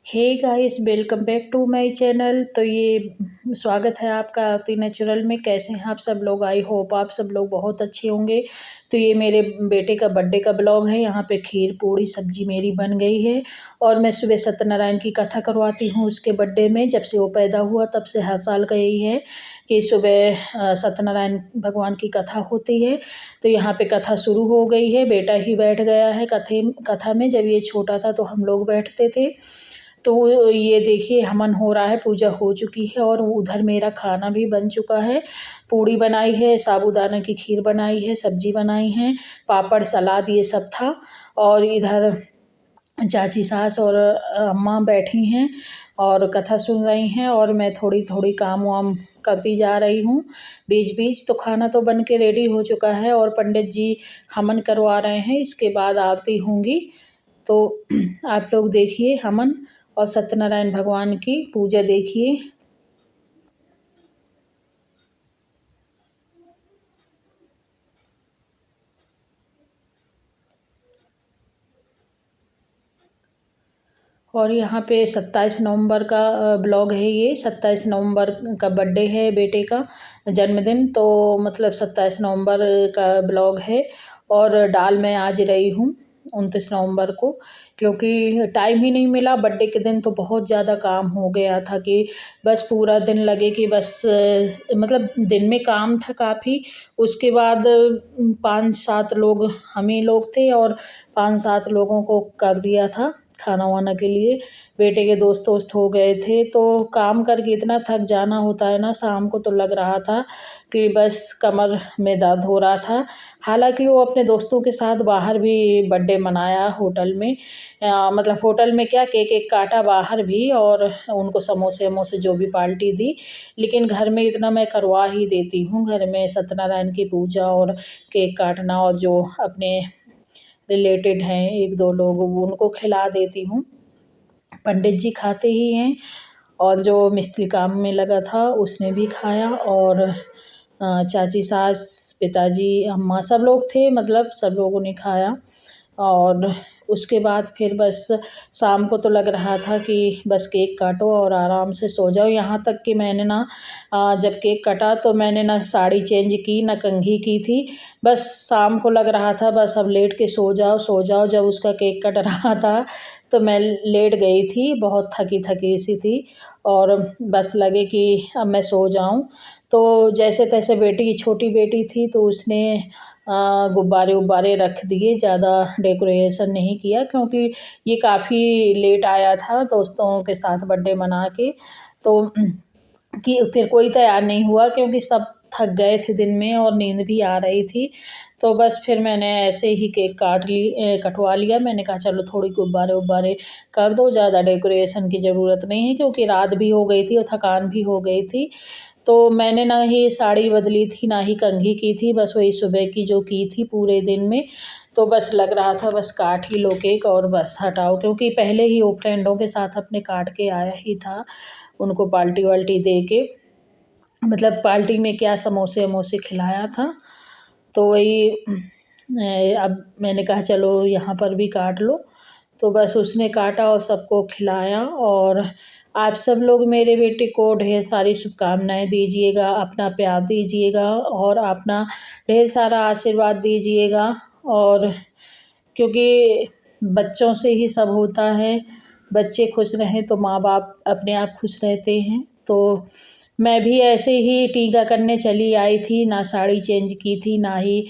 Hey guys, welcome back to my channel. तो ये स्वागत है आपका आरती नेचुरल में। कैसे हैं आप सब लोग? आई होप आप सब लोग बहुत अच्छे होंगे। तो ये मेरे बेटे का बर्थडे का ब्लॉग है। यहाँ पे खीर पूड़ी सब्जी मेरी बन गई है और मैं सुबह सत्यनारायण की कथा करवाती हूँ उसके बर्थडे में। जब से वो पैदा हुआ तब से हर साल का यही है कि सुबह सत्यनारायण भगवान की कथा होती है। तो यहाँ पे कथा शुरू हो गई है। बेटा ही बैठ गया है कथा में। जब ये छोटा था तो हम लोग बैठते थे। तो ये देखिए हवन हो रहा है, पूजा हो चुकी है और उधर मेरा खाना भी बन चुका है। पूड़ी बनाई है, साबूदाना की खीर बनाई है, सब्जी बनाई है, पापड़ सलाद ये सब था। और इधर चाची सास और अम्मा बैठी हैं और कथा सुन रही हैं और मैं थोड़ी थोड़ी काम वाम करती जा रही हूँ बीच बीच। तो खाना तो बन के रेडी हो चुका है और पंडित जी हवन करवा रहे हैं। इसके बाद आरती होंगी। तो आप लोग देखिए हवन और सत्यनारायण भगवान की पूजा देखिए। और यहाँ पे 27 नवंबर का ब्लॉग है। ये 27 नवंबर का बर्थडे है बेटे का जन्मदिन। तो मतलब 27 नवंबर का ब्लॉग है और डाल मैं आज रही हूँ 29 नवंबर को, क्योंकि टाइम ही नहीं मिला। बर्थडे के दिन तो बहुत ज़्यादा काम हो गया था कि बस पूरा दिन लगे कि बस मतलब दिन में काम था काफ़ी। उसके बाद 5-7 लोग हम ही लोग थे और 5-7 लोगों को कर दिया था खाना वाना के लिए। बेटे के दोस्त वोस्त हो गए थे। तो काम करके इतना थक जाना होता है ना, शाम को तो लग रहा था कि बस कमर में दर्द हो रहा था। हालांकि वो अपने दोस्तों के साथ बाहर भी बर्थडे मनाया होटल में। मतलब होटल में क्या, केक एक काटा बाहर भी और उनको समोसे वमोसे जो भी पार्टी दी। लेकिन घर में इतना मैं करवा ही देती हूँ। घर में सत्यनारायण की पूजा और केक काटना और जो अपने रिलेटेड हैं 1-2 लोग उनको खिला देती हूँ। पंडित जी खाते ही हैं और जो मिस्त्री काम में लगा था उसने भी खाया और चाची सास पिताजी अम्मा सब लोग थे, मतलब सब लोगों ने खाया। और उसके बाद फिर बस शाम को तो लग रहा था कि बस केक काटो और आराम से सो जाओ। यहाँ तक कि मैंने ना जब केक कटा तो मैंने ना साड़ी चेंज की ना कंघी की थी। बस शाम को लग रहा था बस अब लेट के सो जाओ सो जाओ। जब उसका केक कट रहा था तो मैं लेट गई थी, बहुत थकी थकी सी थी और बस लगे कि अब मैं सो जाऊं। तो जैसे तैसे बेटी, छोटी बेटी थी तो उसने गुब्बारे उब्बारे रख दिए, ज़्यादा डेकोरेशन नहीं किया क्योंकि ये काफ़ी लेट आया था दोस्तों के साथ बर्थडे मना के। तो कि फिर कोई तैयार नहीं हुआ क्योंकि सब थक गए थे दिन में और नींद भी आ रही थी। तो बस फिर मैंने ऐसे ही केक कटवा लिया। मैंने कहा चलो थोड़ी गुब्बारे उब्बारे कर दो, ज़्यादा डेकोरेशन की ज़रूरत नहीं है क्योंकि रात भी हो गई थी और थकान भी हो गई थी। तो मैंने ना ही साड़ी बदली थी ना ही कंघी की थी, बस वही सुबह की जो की थी पूरे दिन में। तो बस लग रहा था बस काट ही लो केक और बस हटाओ, क्योंकि पहले ही वो फ्रेंडों के साथ अपने काट के आया ही था उनको पार्टी वाल्टी दे के। मतलब पार्टी में क्या समोसे वमोसे खिलाया था। तो वही अब मैंने कहा चलो यहाँ पर भी काट लो। तो बस उसने काटा और सबको खिलाया। और आप सब लोग मेरे बेटे को ढेर सारी शुभकामनाएं दीजिएगा, अपना प्यार दीजिएगा और अपना ढेर सारा आशीर्वाद दीजिएगा। और क्योंकि बच्चों से ही सब होता है, बच्चे खुश रहें तो माँ बाप अपने आप खुश रहते हैं। तो मैं भी ऐसे ही टीका करने चली आई थी, ना साड़ी चेंज की थी ना ही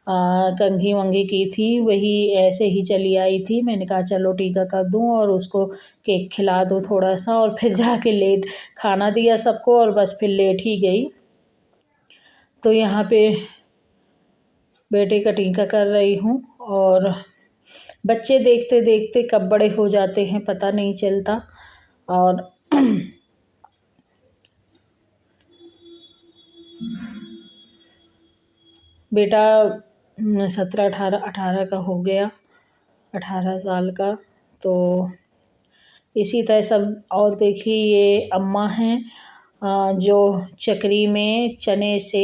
कंघी वंघी की थी, वही ऐसे ही चली आई थी। मैंने कहा चलो टीका कर दूं और उसको केक खिला दूं थोड़ा सा और फिर जाके लेट खाना दिया सबको और बस फिर लेट ही गई। तो यहाँ पे बेटे का टीका कर रही हूँ और बच्चे देखते देखते कब बड़े हो जाते हैं पता नहीं चलता। और बेटा 17-18 का हो गया, 18 साल का। तो इसी तरह सब। और देखिए ये अम्मा हैं जो चकरी में चने से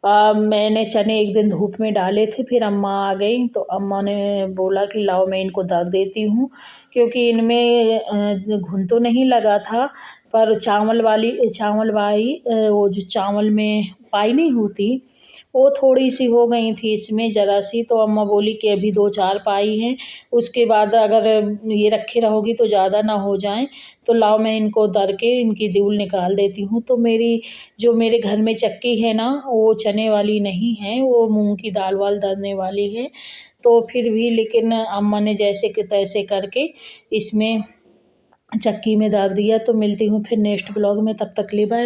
मैंने चने एक दिन धूप में डाले थे, फिर अम्मा आ गई तो अम्मा ने बोला कि लाओ मैं इनको दर देती हूँ, क्योंकि इनमें घुन तो नहीं लगा था, पर चावल वाली वो जो चावल में पाई नहीं होती, वो थोड़ी-सी हो गई थी इसमें ज़रा-सी। तो अम्मा बोली कि अभी 2-4 पाई हैं, उसके बाद अगर ये रखे रहोगी तो ज़्यादा ना हो जाएँ, तो लाओ मैं इनको दर के इनकी दूल निकाल देती हूँ। तो जो मेरे घर में चक्की है ना, वो चने वाली नहीं है, वो मूँग की दाल-वाल दरने वाली है। तो फिर भी लेकिन अम्मा ने जैसे के तैसे करके इसमें चक्की में दर दिया। तो मिलती हूँ फिर नेक्स्ट ब्लॉग में, तब तक के लिए बाय।